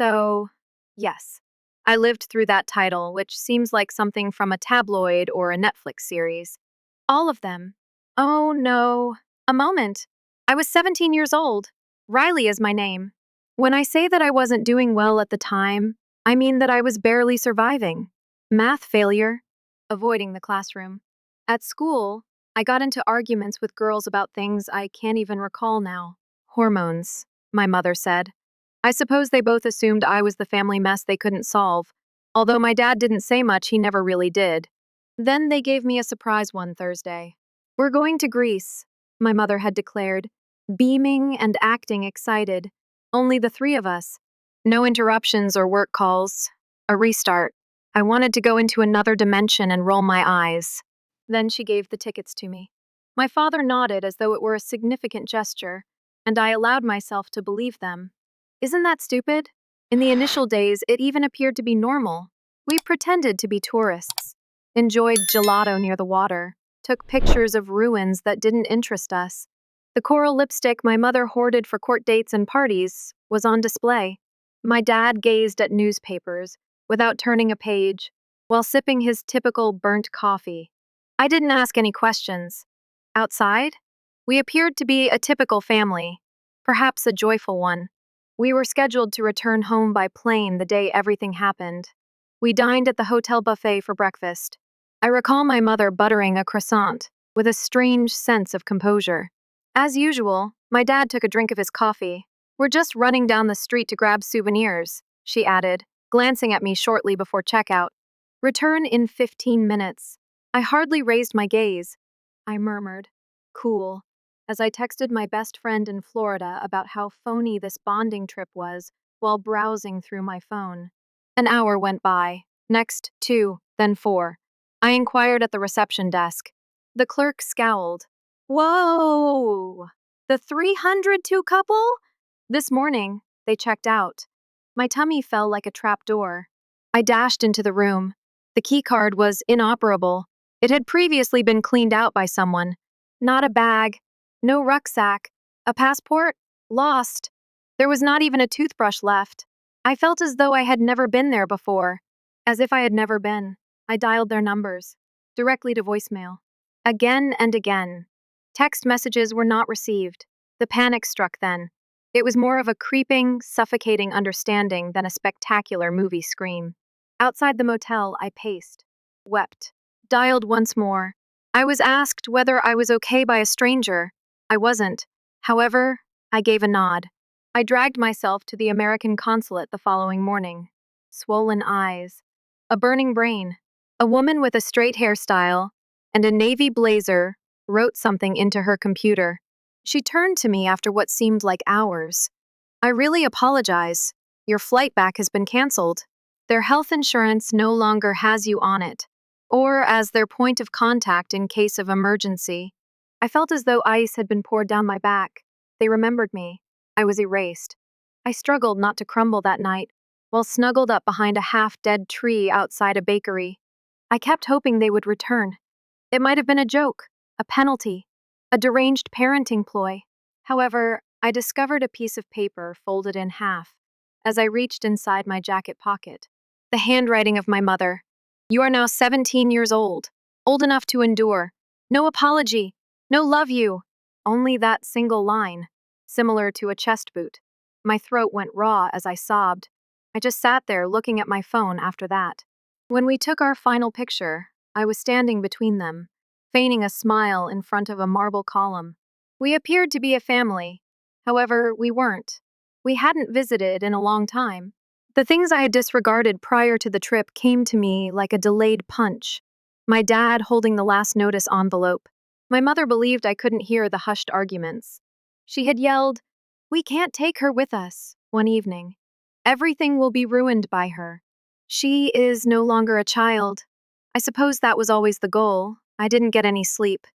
So, yes, I lived through that title, which seems like something from a tabloid or a Netflix series. All of them. Oh no. A moment. I was 17 years old. Riley is my name. When I say that I wasn't doing well at the time, I mean that I was barely surviving. Math failure. Avoiding the classroom. At school, I got into arguments with girls about things I can't even recall now. Hormones, my mother said. I suppose they both assumed I was the family mess they couldn't solve. Although my dad didn't say much, he never really did. Then they gave me a surprise one Thursday. We're going to Greece, my mother had declared, beaming and acting excited. Only the three of us. No interruptions or work calls. A restart. I wanted to go into another dimension and roll my eyes. Then she gave the tickets to me. My father nodded as though it were a significant gesture, and I allowed myself to believe them. Isn't that stupid? In the initial days, it even appeared to be normal. We pretended to be tourists, enjoyed gelato near the water, took pictures of ruins that didn't interest us. The coral lipstick my mother hoarded for court dates and parties was on display. My dad gazed at newspapers without turning a page, while sipping his typical burnt coffee. I didn't ask any questions. Outside, we appeared to be a typical family, perhaps a joyful one. We were scheduled to return home by plane the day everything happened. We dined at the hotel buffet for breakfast. I recall my mother buttering a croissant with a strange sense of composure. As usual, my dad took a drink of his coffee. We're just running down the street to grab souvenirs, she added, glancing at me shortly before checkout. Return in 15 minutes. I hardly raised my gaze. I murmured, cool, as I texted my best friend in Florida about how phony this bonding trip was while browsing through my phone. An hour went by, next 2, then 4. I inquired at the reception desk. The clerk scowled. Whoa! The 302 couple? This morning, they checked out. My tummy fell like a trap door. I dashed into the room. The keycard was inoperable. It had previously been cleaned out by someone. Not a bag, no rucksack, a passport, lost. There was not even a toothbrush left. I felt as though I had never been there before. As if I had never been. I dialed their numbers, directly to voicemail. Again and again. Text messages were not received. The panic struck then. It was more of a creeping, suffocating understanding than a spectacular movie scream. Outside the motel, I paced, wept, dialed once more. I was asked whether I was okay by a stranger. I wasn't. However, I gave a nod. I dragged myself to the American consulate the following morning. Swollen eyes, a burning brain, a woman with a straight hairstyle, and a navy blazer wrote something into her computer. She turned to me after what seemed like hours. I really apologize. Your flight back has been canceled. Their health insurance no longer has you on it, or as their point of contact in case of emergency. I felt as though ice had been poured down my back. They remembered me. I was erased. I struggled not to crumble that night, while snuggled up behind a half-dead tree outside a bakery. I kept hoping they would return. It might have been a joke, a penalty, a deranged parenting ploy. However, I discovered a piece of paper folded in half as I reached inside my jacket pocket. The handwriting of my mother. You are now 17 years old enough to endure. No apology, no love you. Only that single line, similar to a chest boot. My throat went raw as I sobbed. I just sat there looking at my phone after that. When we took our final picture, I was standing between them, feigning a smile in front of a marble column. We appeared to be a family. However, we weren't. We hadn't visited in a long time. The things I had disregarded prior to the trip came to me like a delayed punch. My dad holding the last notice envelope. My mother believed I couldn't hear the hushed arguments. She had yelled, "We can't take her with us," one evening. Everything will be ruined by her. She is no longer a child. I suppose that was always the goal. I didn't get any sleep.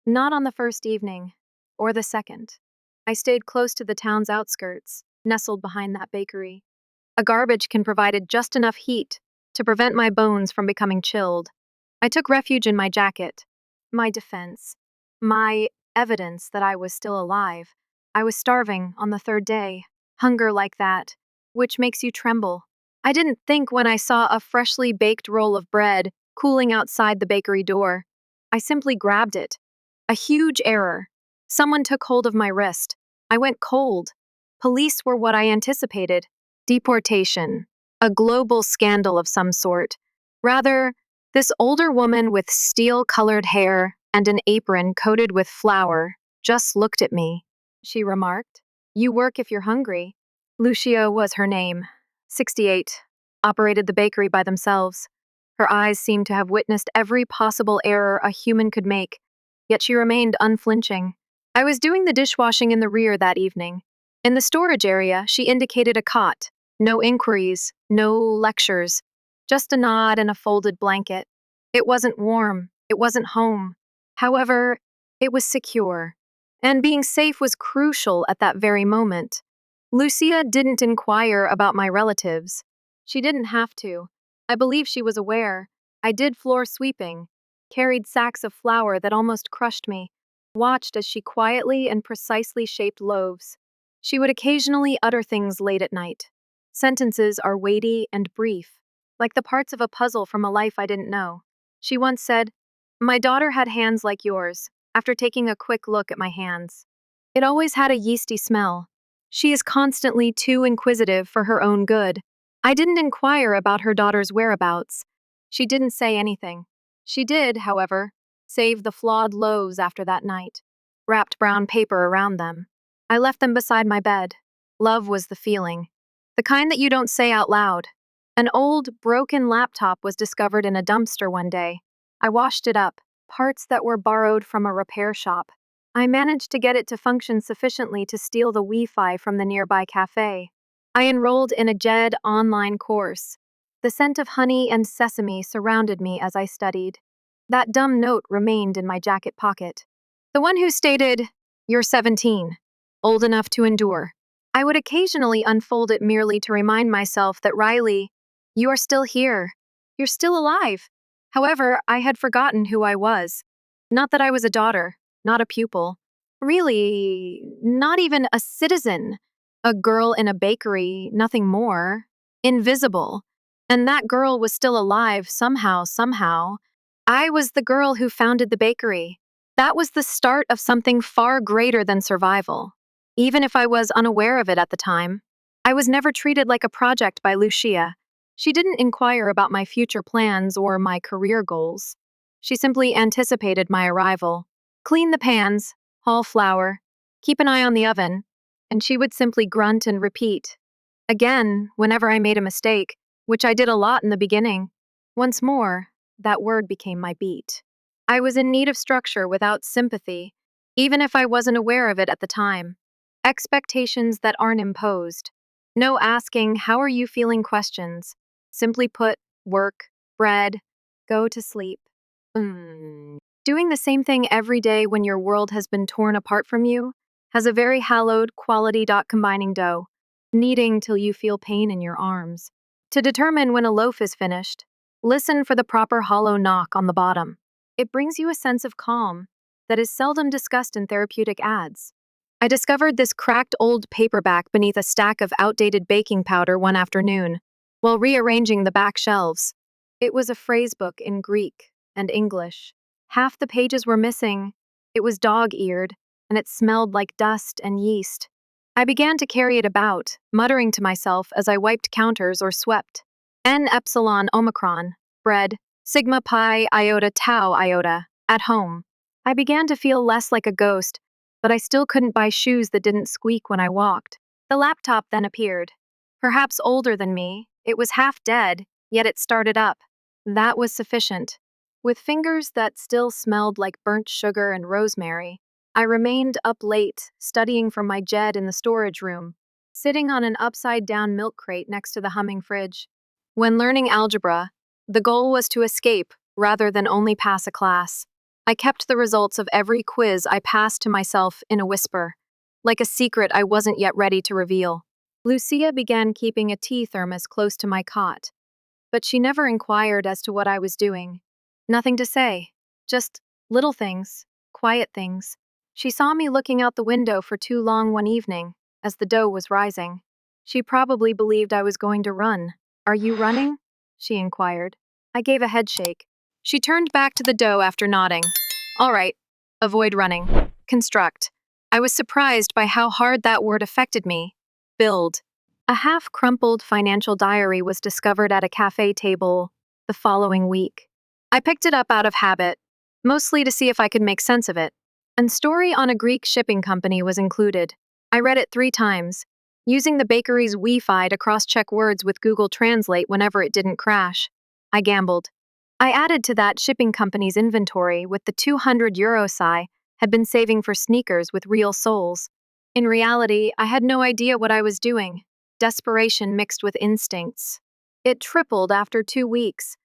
Not on the first evening, or the second. I stayed close to the town's outskirts, nestled behind that bakery. A garbage can provided just enough heat to prevent my bones from becoming chilled. I took refuge in my jacket. My defense. My evidence that I was still alive. I was starving on the third day. Hunger like that which makes you tremble. I didn't think when I saw a freshly baked roll of bread cooling outside the bakery door. I simply grabbed it. A huge error. Someone took hold of my wrist. I went cold. Police were what I anticipated. Deportation. A global scandal of some sort. Rather, this older woman with steel-colored hair and an apron coated with flour just looked at me. She remarked, "You work if you're hungry." Lucia was her name. 68. Operated the bakery by themselves. Her eyes seemed to have witnessed every possible error a human could make, yet she remained unflinching. I was doing the dishwashing in the rear that evening. In the storage area, she indicated a cot. No inquiries, no lectures, just a nod and a folded blanket. It wasn't warm, it wasn't home. However, it was secure. And being safe was crucial at that very moment. Lucia didn't inquire about my relatives. She didn't have to. I believe she was aware. I did floor sweeping, carried sacks of flour that almost crushed me, watched as she quietly and precisely shaped loaves. She would occasionally utter things late at night. Sentences are weighty and brief, like the parts of a puzzle from a life I didn't know. She once said, "My daughter had hands like yours," after taking a quick look at my hands. It always had a yeasty smell. She is constantly too inquisitive for her own good. I didn't inquire about her daughter's whereabouts. She didn't say anything. She did, however, save the flawed loaves after that night, wrapped brown paper around them. I left them beside my bed. Love was the feeling. The kind that you don't say out loud. An old, broken laptop was discovered in a dumpster one day. I washed it up, parts that were borrowed from a repair shop. I managed to get it to function sufficiently to steal the Wi-Fi from the nearby cafe. I enrolled in a JED online course. The scent of honey and sesame surrounded me as I studied. That dumb note remained in my jacket pocket. The one who stated, "You're 17, old enough to endure." I would occasionally unfold it merely to remind myself that Riley, you are still here. You're still alive. However, I had forgotten who I was. Not that I was a daughter, not a pupil. Really, not even a citizen. A girl in a bakery, nothing more. Invisible. And that girl was still alive somehow. I was the girl who founded the bakery. That was the start of something far greater than survival. Even if I was unaware of it at the time, I was never treated like a project by Lucia. She didn't inquire about my future plans or my career goals. She simply anticipated my arrival. Clean the pans, haul flour, keep an eye on the oven, and she would simply grunt and repeat. Again, whenever I made a mistake, which I did a lot in the beginning, once more, that word became my beat. I was in need of structure without sympathy, even if I wasn't aware of it at the time. Expectations that aren't imposed. No asking, "How are you feeling?" questions. Simply put, work, bread, go to sleep. Doing the same thing every day when your world has been torn apart from you has a very hallowed quality. Combining dough, kneading till you feel pain in your arms. To determine when a loaf is finished, listen for the proper hollow knock on the bottom. It brings you a sense of calm that is seldom discussed in therapeutic ads. I discovered this cracked old paperback beneath a stack of outdated baking powder one afternoon, while rearranging the back shelves. It was a phrase book in Greek and English. Half the pages were missing. It was dog-eared, and it smelled like dust and yeast. I began to carry it about, muttering to myself as I wiped counters or swept. N epsilon omicron, bread, sigma pi iota tau iota, at home. I began to feel less like a ghost, but I still couldn't buy shoes that didn't squeak when I walked. The laptop then appeared. Perhaps older than me, it was half dead, yet it started up. That was sufficient. With fingers that still smelled like burnt sugar and rosemary, I remained up late, studying from my JED in the storage room, sitting on an upside-down milk crate next to the humming fridge. When learning algebra, the goal was to escape rather than only pass a class. I kept the results of every quiz I passed to myself in a whisper, like a secret I wasn't yet ready to reveal. Lucia began keeping a tea thermos close to my cot, but she never inquired as to what I was doing. Nothing to say, just little things, quiet things. She saw me looking out the window for too long one evening, as the dough was rising. She probably believed I was going to run. Are you running? She inquired. I gave a headshake. She turned back to the dough after nodding. All right, avoid running. Construct. I was surprised by how hard that word affected me. Build. A half-crumpled financial diary was discovered at a cafe table the following week. I picked it up out of habit, mostly to see if I could make sense of it. And story on a Greek shipping company was included. I read it 3 times, using the bakery's Wi-Fi to cross-check words with Google Translate whenever it didn't crash. I gambled. I added to that shipping company's inventory with the €200 I had been saving for sneakers with real soles. In reality, I had no idea what I was doing. Desperation mixed with instincts. It tripled after 2 weeks.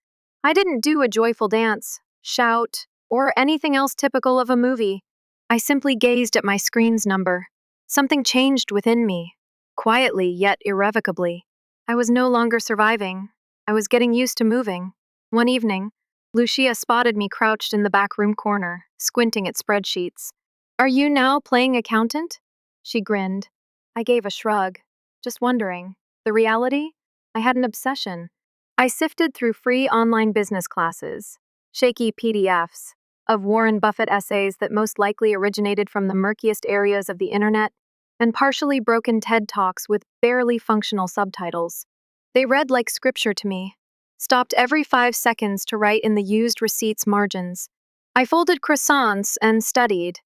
I didn't do a joyful dance, shout, or anything else typical of a movie. I simply gazed at my screen's number. Something changed within me, quietly yet irrevocably. I was no longer surviving. I was getting used to moving. One evening, Lucia spotted me crouched in the back room corner, squinting at spreadsheets. Are you now playing accountant? She grinned. I gave a shrug. Just wondering. The reality? I had an obsession. I sifted through free online business classes, shaky PDFs, of Warren Buffett essays that most likely originated from the murkiest areas of the internet, and partially broken TED Talks with barely functional subtitles. They read like scripture to me, stopped every 5 seconds to write in the used receipts margins. I folded croissants and studied.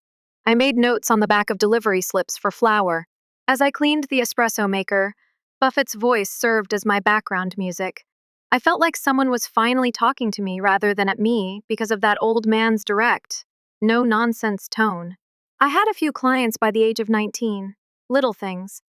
I made notes on the back of delivery slips for flour. As I cleaned the espresso maker, Buffett's voice served as my background music. I felt like someone was finally talking to me rather than at me because of that old man's direct, no-nonsense tone. I had a few clients by the age of 19, little things,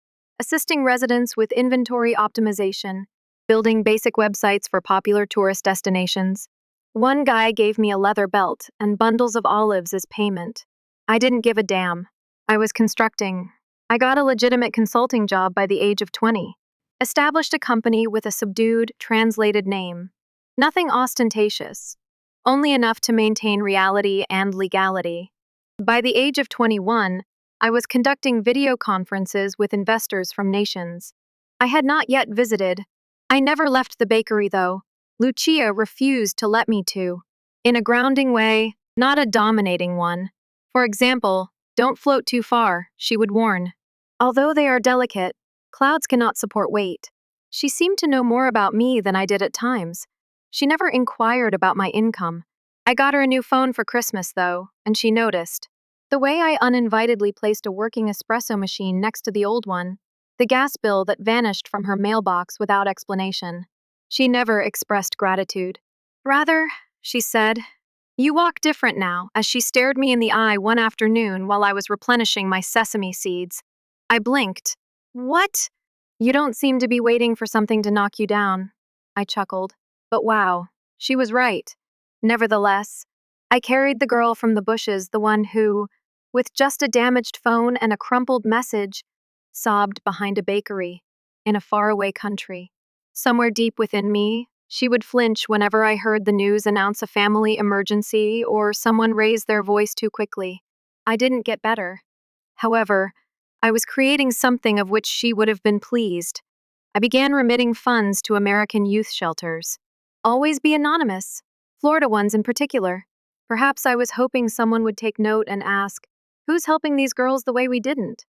assisting residents with inventory optimization, building basic websites for popular tourist destinations. One guy gave me a leather belt and bundles of olives as payment. I didn't give a damn. I was constructing. I got a legitimate consulting job by the age of 20. Established a company with a subdued, translated name. Nothing ostentatious. Only enough to maintain reality and legality. By the age of 21, I was conducting video conferences with investors from nations I had not yet visited. I never left the bakery, though. Lucia refused to let me to. In a grounding way, not a dominating one. For example, don't float too far, she would warn. Although they are delicate, clouds cannot support weight. She seemed to know more about me than I did at times. She never inquired about my income. I got her a new phone for Christmas, though, and she noticed. The way I uninvitedly placed a working espresso machine next to the old one, the gas bill that vanished from her mailbox without explanation. She never expressed gratitude. Rather, she said, you walk different now, as she stared me in the eye one afternoon while I was replenishing my sesame seeds. I blinked. What? You don't seem to be waiting for something to knock you down. I chuckled. But wow, she was right. Nevertheless, I carried the girl from the bushes, the one who, with just a damaged phone and a crumpled message, sobbed behind a bakery in a faraway country. Somewhere deep within me, she would flinch whenever I heard the news announce a family emergency or someone raise their voice too quickly. I didn't get better. However, I was creating something of which she would have been pleased. I began remitting funds to American youth shelters. Always be anonymous, Florida ones in particular. Perhaps I was hoping someone would take note and ask, who's helping these girls the way we didn't?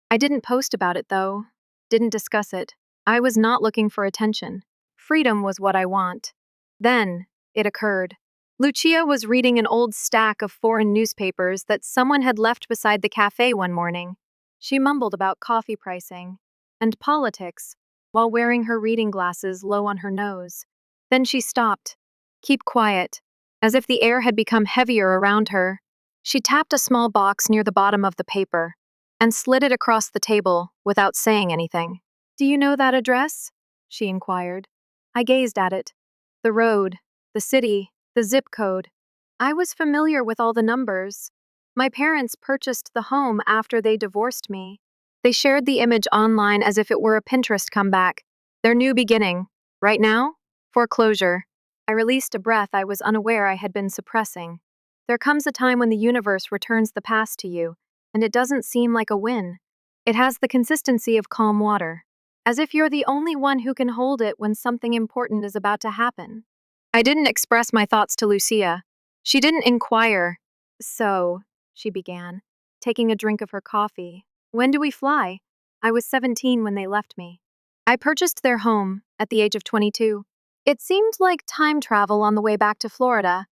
I didn't post about it, though. Didn't discuss it. I was not looking for attention. Freedom was what I want. Then, it occurred. Lucia was reading an old stack of foreign newspapers that someone had left beside the cafe one morning. She mumbled about coffee pricing and politics while wearing her reading glasses low on her nose. Then she stopped. Keep quiet. As if the air had become heavier around her, she tapped a small box near the bottom of the paper and slid it across the table without saying anything. Do you know that address? She inquired. I gazed at it. The road, the city, the zip code. I was familiar with all the numbers. My parents purchased the home after they divorced me. They shared the image online as if it were a Pinterest comeback. Their new beginning. Right now? Foreclosure. I released a breath I was unaware I had been suppressing. There comes a time when the universe returns the past to you, and it doesn't seem like a win. It has the consistency of calm water. as if you're the only one who can hold it when something important is about to happen. I didn't express my thoughts to Lucia. She didn't inquire. So, she began, taking a drink of her coffee. When do we fly? I was 17 when they left me. I purchased their home at the age of 22. It seemed like time travel on the way back to Florida.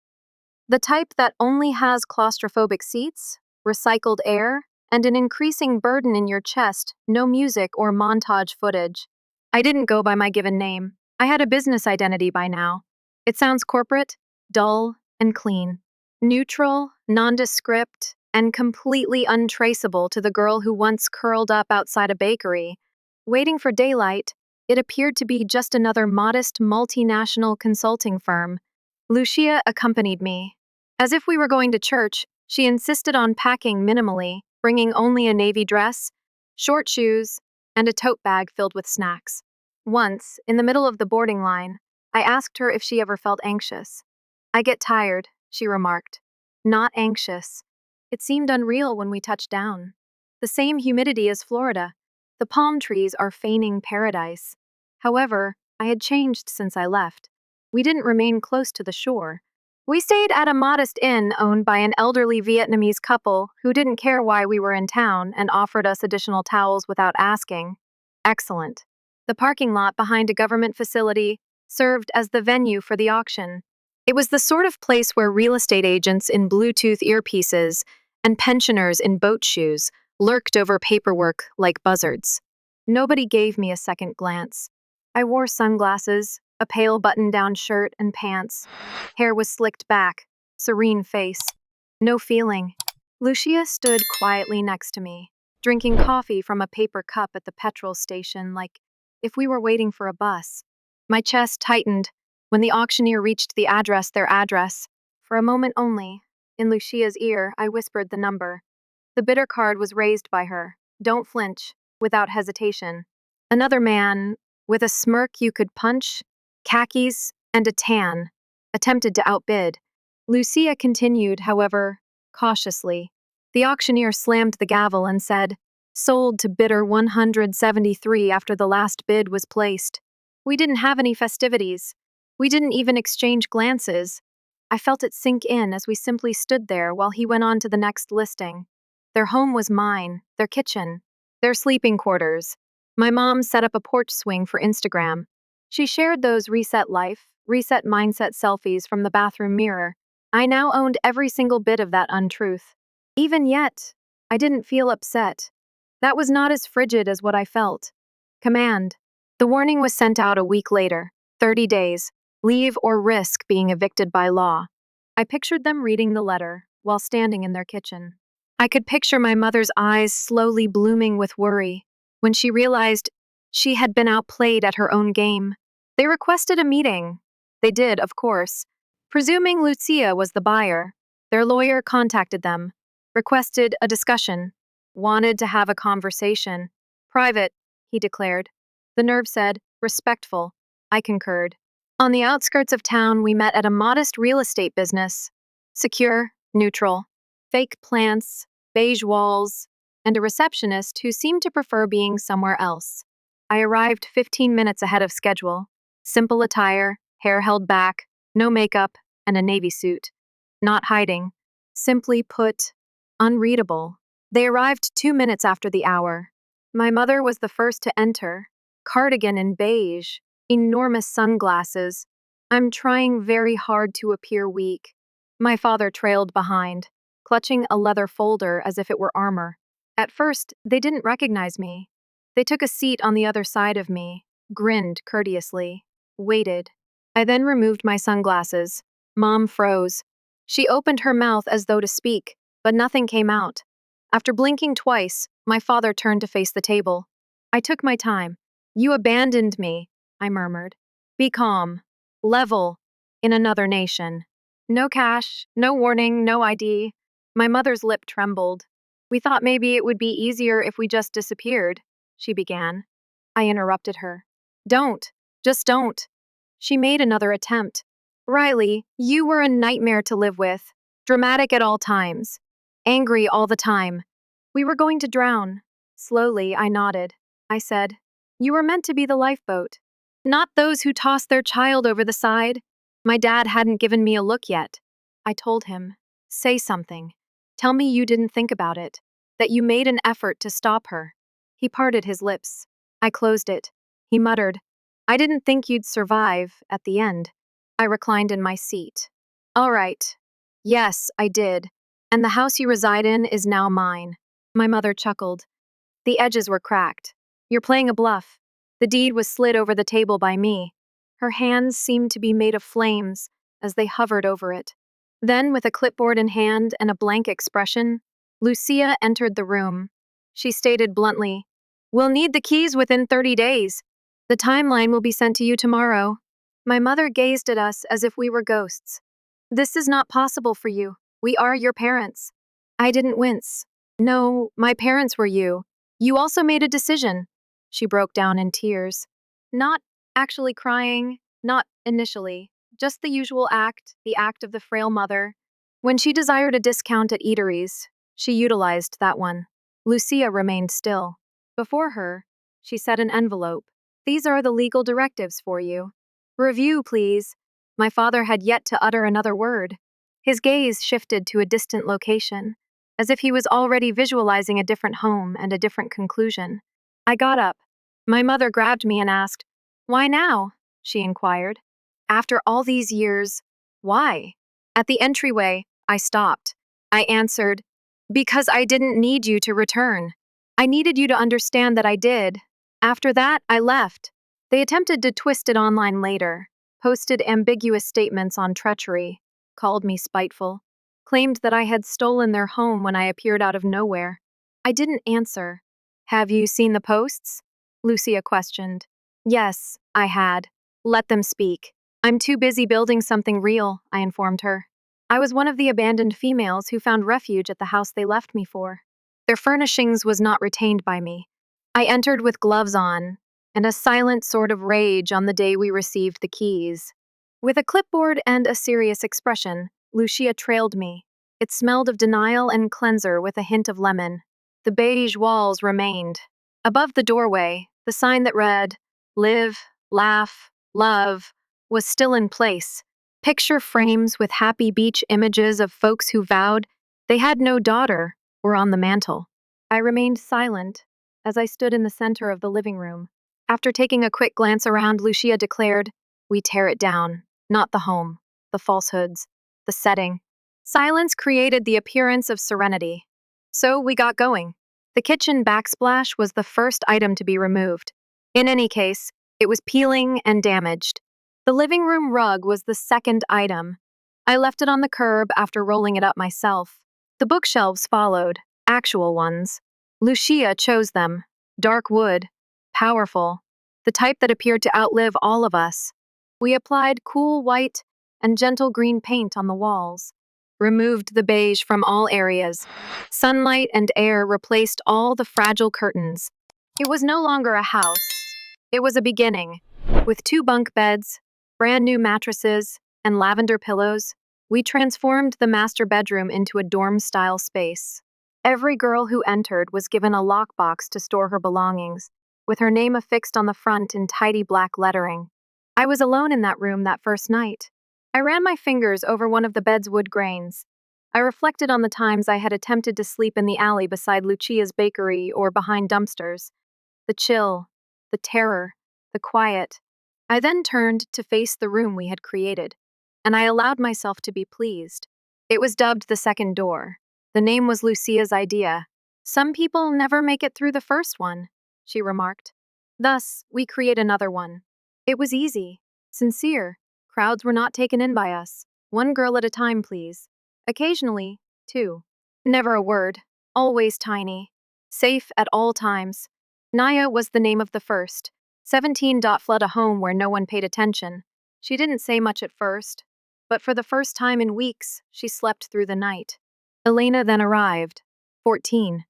The type that only has claustrophobic seats, recycled air, and an increasing burden in your chest, no music or montage footage. I didn't go by my given name. I had a business identity by now. It sounds corporate, dull, and clean. Neutral, nondescript, and completely untraceable to the girl who once curled up outside a bakery. Waiting for daylight, it appeared to be just another modest multinational consulting firm. Lucia accompanied me. As if we were going to church, she insisted on packing minimally, bringing only a navy dress, short shoes, and a tote bag filled with snacks. Once, in the middle of the boarding line, I asked her if she ever felt anxious. I get tired, she remarked. Not anxious. It seemed unreal when we touched down. The same humidity as Florida. The palm trees are feigning paradise. However, I had changed since I left. We didn't remain close to the shore. We stayed at a modest inn owned by an elderly Vietnamese couple who didn't care why we were in town and offered us additional towels without asking. Excellent. The parking lot behind a government facility served as the venue for the auction. It was the sort of place where real estate agents in Bluetooth earpieces and pensioners in boat shoes lurked over paperwork like buzzards. Nobody gave me a second glance. I wore sunglasses, a pale button-down shirt and pants. Hair was slicked back, serene face. No feeling. Lucia stood quietly next to me, drinking coffee from a paper cup at the petrol station like if we were waiting for a bus. My chest tightened when the auctioneer reached their address. For a moment only, in Lucia's ear, I whispered the number. The bidder card was raised by her. Don't flinch, without hesitation. Another man, with a smirk you could punch, khakis, and a tan, attempted to outbid. Lucia continued, however, cautiously. The auctioneer slammed the gavel and said, sold to bidder 173 after the last bid was placed. We didn't have any festivities. We didn't even exchange glances. I felt it sink in as we simply stood there while he went on to the next listing. Their home was mine, their kitchen, their sleeping quarters. My mom set up a porch swing for Instagram. She shared those reset life, reset mindset selfies from the bathroom mirror. I now owned every single bit of that untruth. Even yet, I didn't feel upset. That was not as frigid as what I felt. Command. The warning was sent out a week later, 30 days, leave or risk being evicted by law. I pictured them reading the letter while standing in their kitchen. I could picture my mother's eyes slowly blooming with worry when she realized she had been outplayed at her own game. They requested a meeting. They did, of course. Presuming Lucia was the buyer, their lawyer contacted them, requested a discussion, wanted to have a conversation. Private, he declared. The nerve said, respectful. I concurred. On the outskirts of town, we met at a modest real estate business. Secure, neutral. Fake plants, beige walls, and a receptionist who seemed to prefer being somewhere else. I arrived 15 minutes ahead of schedule. Simple attire, hair held back, no makeup, and a navy suit. Not hiding. Simply put, unreadable. They arrived 2 minutes after the hour. My mother was the first to enter. Cardigan in beige, enormous sunglasses. I'm trying very hard to appear weak. My father trailed behind, clutching a leather folder as if it were armor. At first, they didn't recognize me. They took a seat on the other side of me, grinned courteously, waited. I then removed my sunglasses. Mom froze. She opened her mouth as though to speak, but nothing came out. After blinking twice, my father turned to face the table. I took my time. You abandoned me, I murmured. Be calm. Level. In another nation. No cash, no warning, no ID. My mother's lip trembled. We thought maybe it would be easier if we just disappeared, she began. I interrupted her. Don't. Just don't. She made another attempt. Riley, you were a nightmare to live with. Dramatic at all times. Angry all the time. We were going to drown. Slowly, I nodded. I said, You were meant to be the lifeboat, not those who toss their child over the side. My dad hadn't given me a look yet. I told him, say something. Tell me you didn't think about it, that you made an effort to stop her. He parted his lips. I closed it. He muttered, I didn't think you'd survive at the end. I reclined in my seat. All right. Yes, I did. And the house you reside in is now mine. My mother chuckled. The edges were cracked. You're playing a bluff. The deed was slid over the table by me. Her hands seemed to be made of flames as they hovered over it. Then, with a clipboard in hand and a blank expression, Lucia entered the room. She stated bluntly, We'll need the keys within 30 days. The timeline will be sent to you tomorrow. My mother gazed at us as if we were ghosts. This is not possible for you. We are your parents. I didn't wince. No, my parents were you. You also made a decision. She broke down in tears. Not actually crying, not initially, just the usual act, the act of the frail mother. When she desired a discount at eateries, she utilized that one. Lucia remained still. Before her, she set an envelope. These are the legal directives for you. Review, please. My father had yet to utter another word. His gaze shifted to a distant location, as if he was already visualizing a different home and a different conclusion. I got up. My mother grabbed me and asked, Why now? She inquired. After all these years, why? At the entryway, I stopped. I answered, Because I didn't need you to return. I needed you to understand that I did. After that, I left. They attempted to twist it online later, posted ambiguous statements on treachery, called me spiteful, claimed that I had stolen their home when I appeared out of nowhere. I didn't answer. Have you seen the posts? Lucia questioned. Yes, I had. Let them speak. I'm too busy building something real, I informed her. I was one of the abandoned females who found refuge at the house they left me for. Their furnishings was not retained by me. I entered with gloves on, and a silent sort of rage on the day we received the keys. With a clipboard and a serious expression, Lucia trailed me. It smelled of denial and cleanser with a hint of lemon. The beige walls remained. Above the doorway, the sign that read, Live, Laugh, Love, was still in place. Picture frames with happy beach images of folks who vowed they had no daughter were on the mantel. I remained silent as I stood in the center of the living room. After taking a quick glance around, Lucia declared, We tear it down, not the home, the falsehoods, the setting. Silence created the appearance of serenity. So we got going. The kitchen backsplash was the first item to be removed. In any case, it was peeling and damaged. The living room rug was the second item. I left it on the curb after rolling it up myself. The bookshelves followed, actual ones. Lucia chose them. Dark wood, powerful, the type that appeared to outlive all of us. We applied cool white and gentle green paint on the walls, removed the beige from all areas. Sunlight and air replaced all the fragile curtains. It was no longer a house. It was a beginning. With 2 bunk beds, brand new mattresses, and lavender pillows, we transformed the master bedroom into a dorm-style space. Every girl who entered was given a lockbox to store her belongings, with her name affixed on the front in tidy black lettering. I was alone in that room that first night. I ran my fingers over one of the bed's wood grains. I reflected on the times I had attempted to sleep in the alley beside Lucia's bakery or behind dumpsters. The chill, the terror, the quiet. I then turned to face the room we had created, and I allowed myself to be pleased. It was dubbed the second door. The name was Lucia's idea. Some people never make it through the first one, she remarked. Thus, we create another one. It was easy, sincere. Crowds were not taken in by us. 1 girl at a time, please. Occasionally, 2. Never a word. Always tiny. Safe at all times. Naya was the name of the first. 17. Fled a home where no one paid attention. She didn't say much at first, but for the first time in weeks, she slept through the night. Elena then arrived. 14.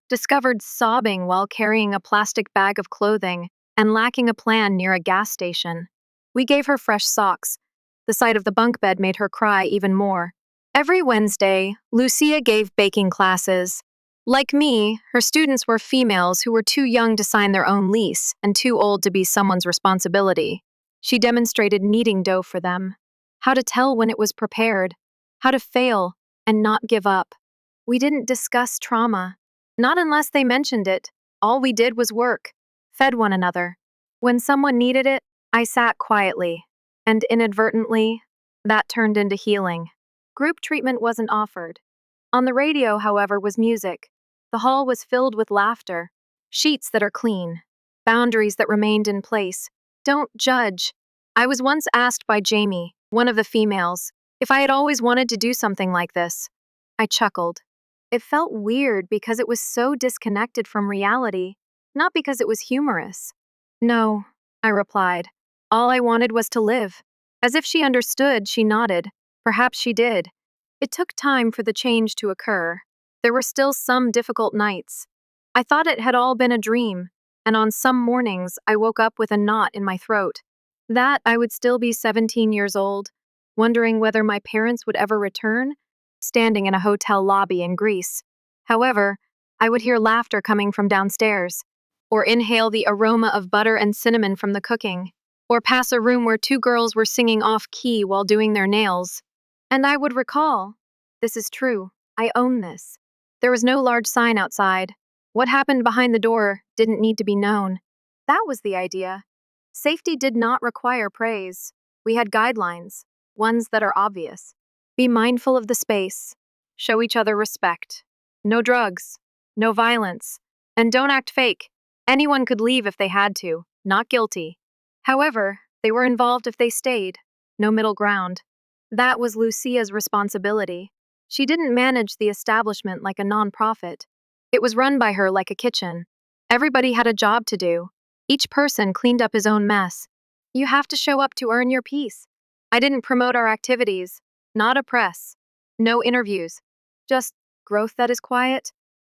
Discovered sobbing while carrying a plastic bag of clothing and lacking a plan near a gas station. We gave her fresh socks. The sight of the bunk bed made her cry even more. Every Wednesday, Lucia gave baking classes. Like me, her students were females who were too young to sign their own lease and too old to be someone's responsibility. She demonstrated kneading dough for them, how to tell when it was prepared, how to fail and not give up. We didn't discuss trauma, not unless they mentioned it. All we did was work, fed one another. When someone needed it, I sat quietly, and inadvertently, that turned into healing. Group treatment wasn't offered. On the radio, however, was music. The hall was filled with laughter, sheets that are clean, boundaries that remained in place. Don't judge. I was once asked by Jamie, one of the females, if I had always wanted to do something like this. I chuckled. It felt weird because it was so disconnected from reality, not because it was humorous. No, I replied. All I wanted was to live. As if she understood, she nodded. Perhaps she did. It took time for the change to occur. There were still some difficult nights. I thought it had all been a dream, and on some mornings I woke up with a knot in my throat. That I would still be 17 years old, wondering whether my parents would ever return, standing in a hotel lobby in Greece. However, I would hear laughter coming from downstairs, or inhale the aroma of butter and cinnamon from the cooking, or pass a room where two girls were singing off-key while doing their nails. And I would recall, this is true, I own this. There was no large sign outside. What happened behind the door didn't need to be known. That was the idea. Safety did not require praise. We had guidelines, ones that are obvious. Be mindful of the space. Show each other respect. No drugs. No violence. And don't act fake. Anyone could leave if they had to, not guilty. However, they were involved if they stayed. No middle ground. That was Lucia's responsibility. She didn't manage the establishment like a nonprofit. It was run by her like a kitchen. Everybody had a job to do. Each person cleaned up his own mess. You have to show up to earn your peace. I didn't promote our activities, not oppress. No interviews. Just growth that is quiet.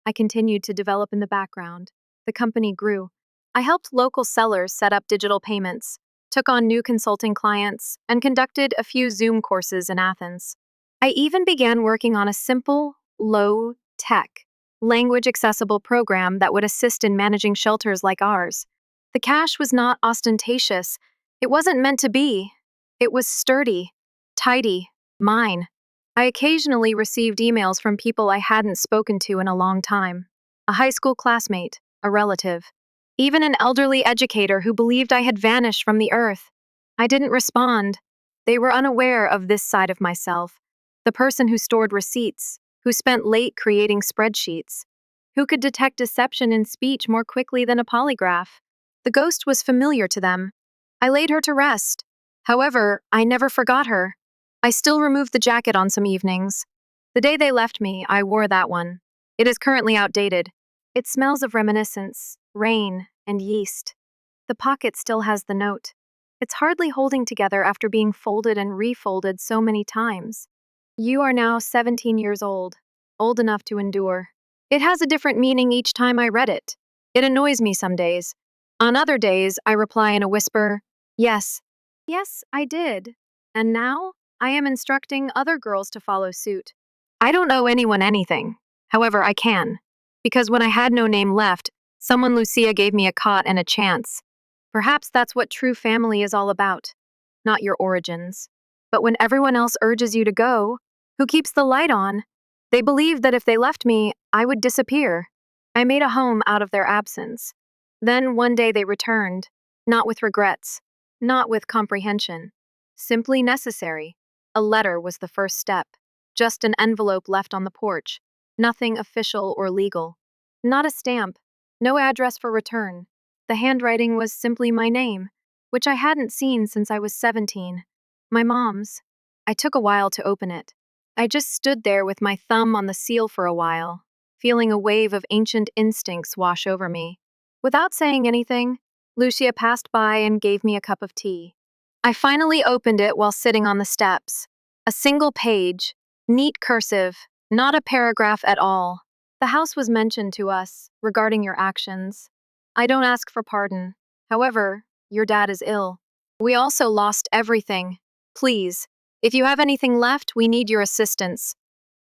I continued to develop in the background. The company grew. I helped local sellers set up digital payments, took on new consulting clients, and conducted a few Zoom courses in Athens. I even began working on a simple, low-tech, language-accessible program that would assist in managing shelters like ours. The cash was not ostentatious. It wasn't meant to be. It was sturdy, tidy, mine. I occasionally received emails from people I hadn't spoken to in a long time. A high school classmate, a relative, even an elderly educator who believed I had vanished from the earth. I didn't respond. They were unaware of this side of myself, the person who stored receipts, who spent late creating spreadsheets, who could detect deception in speech more quickly than a polygraph. The ghost was familiar to them. I laid her to rest. However, I never forgot her. I still removed the jacket on some evenings. The day they left me, I wore that one. It is currently outdated. It smells of reminiscence, rain, and yeast. The pocket still has the note. It's hardly holding together after being folded and refolded so many times. You are now 17 years old enough to endure. It has a different meaning each time I read it. It annoys me some days. On other days, I reply in a whisper, yes. Yes, I did. And now, I am instructing other girls to follow suit. I don't owe anyone anything. However, I can. Because when I had no name left, someone Lucia gave me a cot and a chance. Perhaps that's what true family is all about. Not your origins. But when everyone else urges you to go, who keeps the light on? They believed that if they left me, I would disappear. I made a home out of their absence. Then one day they returned, not with regrets, not with comprehension. Simply necessary. A letter was the first step. Just an envelope left on the porch. Nothing official or legal. Not a stamp. No address for return. The handwriting was simply my name, which I hadn't seen since I was 17. My mom's. I took a while to open it. I just stood there with my thumb on the seal for a while, feeling a wave of ancient instincts wash over me. Without saying anything, Lucia passed by and gave me a cup of tea. I finally opened it while sitting on the steps. A single page, neat cursive, not a paragraph at all. The house was mentioned to us regarding your actions. I don't ask for pardon. However, your dad is ill. We also lost everything. Please, if you have anything left, we need your assistance.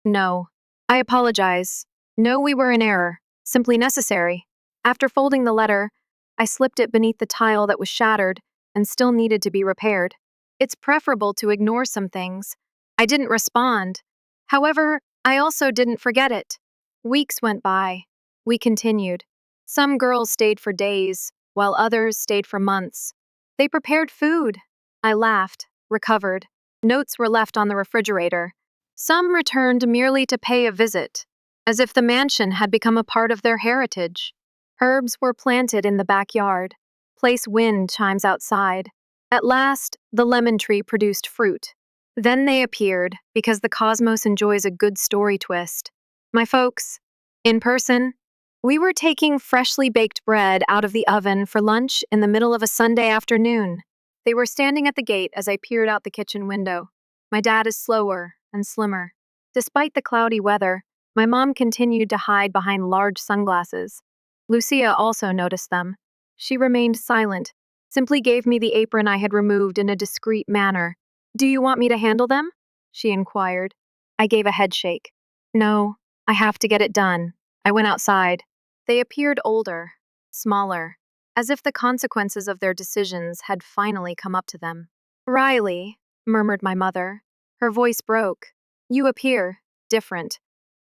No. I apologize. No, we were in error, simply necessary. After folding the letter, I slipped it beneath the tile that was shattered and still needed to be repaired. It's preferable to ignore some things. I didn't respond. However, I also didn't forget it. Weeks went by. We continued. Some girls stayed for days, while others stayed for months. They prepared food. I laughed, recovered. Notes were left on the refrigerator. Some returned merely to pay a visit, as if the mansion had become a part of their heritage. Herbs were planted in the backyard. Place wind chimes outside. At last, the lemon tree produced fruit. Then they appeared, because the cosmos enjoys a good story twist. My folks, in person, we were taking freshly baked bread out of the oven for lunch in the middle of a Sunday afternoon. They were standing at the gate as I peered out the kitchen window. My dad is slower and slimmer. Despite the cloudy weather, my mom continued to hide behind large sunglasses. Lucia also noticed them. She remained silent, simply gave me the apron I had removed in a discreet manner. "Do you want me to handle them?" she inquired. I gave a headshake. "No, I have to get it done." I went outside. They appeared older, smaller, as if the consequences of their decisions had finally come up to them. "Riley," murmured my mother. Her voice broke. "You appear different,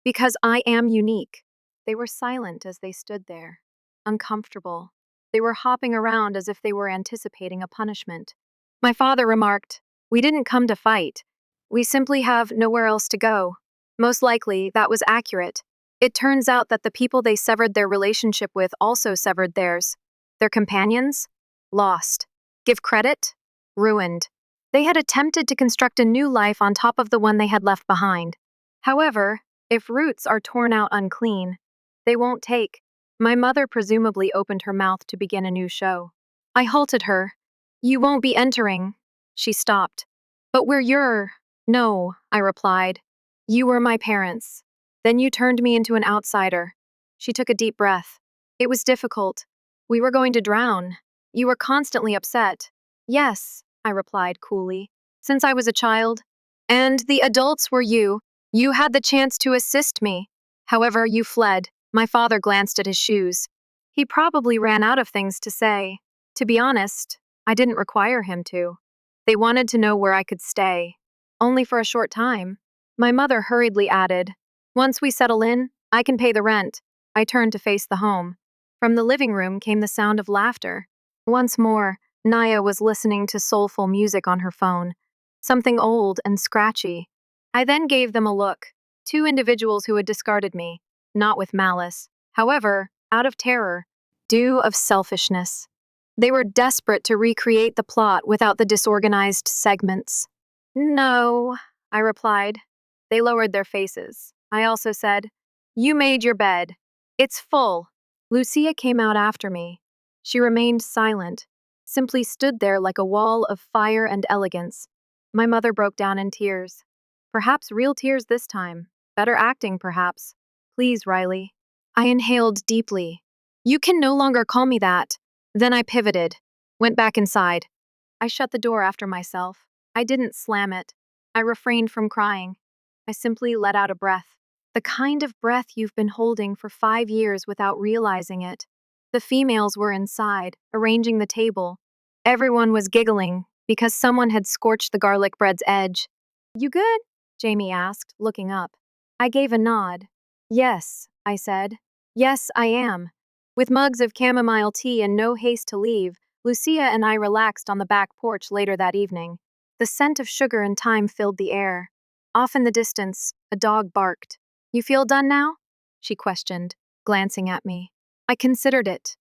because I am unique." They were silent as they stood there, uncomfortable. They were hopping around as if they were anticipating a punishment. My father remarked, "We didn't come to fight. We simply have nowhere else to go." Most likely, that was accurate. It turns out that the people they severed their relationship with also severed theirs. Their companions? Lost. Give credit? Ruined. They had attempted to construct a new life on top of the one they had left behind. However, if roots are torn out unclean, they won't take. My mother presumably opened her mouth to begin a new show. I halted her. "You won't be entering." She stopped. "But we're your—" "No," I replied. "You were my parents. Then you turned me into an outsider." She took a deep breath. "It was difficult. We were going to drown. You were constantly upset." "Yes," I replied coolly, "since I was a child. And the adults were you. You had the chance to assist me. However, you fled." My father glanced at his shoes. He probably ran out of things to say. To be honest, I didn't require him to. They wanted to know where I could stay. Only for a short time. My mother hurriedly added, "Once we settle in, I can pay the rent." I turned to face the home. From the living room came the sound of laughter. Once more, Naya was listening to soulful music on her phone. Something old and scratchy. I then gave them a look. Two individuals who had discarded me. Not with malice. However, out of terror. Due of selfishness. They were desperate to recreate the plot without the disorganized segments. "No," I replied. They lowered their faces. I also said, "You made your bed. It's full." Lucia came out after me. She remained silent, simply stood there like a wall of fire and elegance. My mother broke down in tears. Perhaps real tears this time. Better acting, perhaps. "Please, Riley." I inhaled deeply. "You can no longer call me that." Then I pivoted, went back inside. I shut the door after myself. I didn't slam it. I refrained from crying. I simply let out a breath. The kind of breath you've been holding for 5 years without realizing it. The females were inside, arranging the table. Everyone was giggling because someone had scorched the garlic bread's edge. "You good?" Jamie asked, looking up. I gave a nod. "Yes," I said. "Yes, I am." With mugs of chamomile tea and no haste to leave, Lucia and I relaxed on the back porch later that evening. The scent of sugar and thyme filled the air. Off in the distance, a dog barked. "You feel done now?" she questioned, glancing at me. I considered it.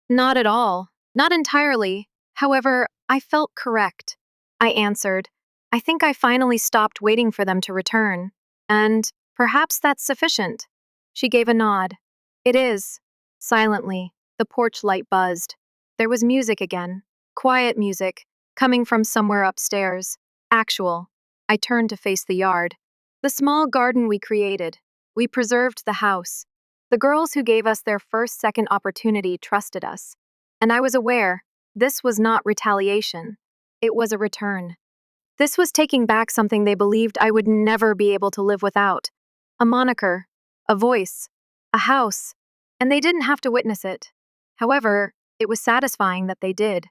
"Not at all. Not entirely. However, I felt correct." I answered. "I think I finally stopped waiting for them to return. And perhaps that's sufficient." She gave a nod. "It is." Silently, the porch light buzzed. There was music again. Quiet music, coming from somewhere upstairs. Actual. I turned to face the yard. The small garden we created. We preserved the house. The girls who gave us their first second opportunity trusted us. And I was aware, this was not retaliation. It was a return. This was taking back something they believed I would never be able to live without. A moniker. A voice. a house, and they didn't have to witness it. However, it was satisfying that they did.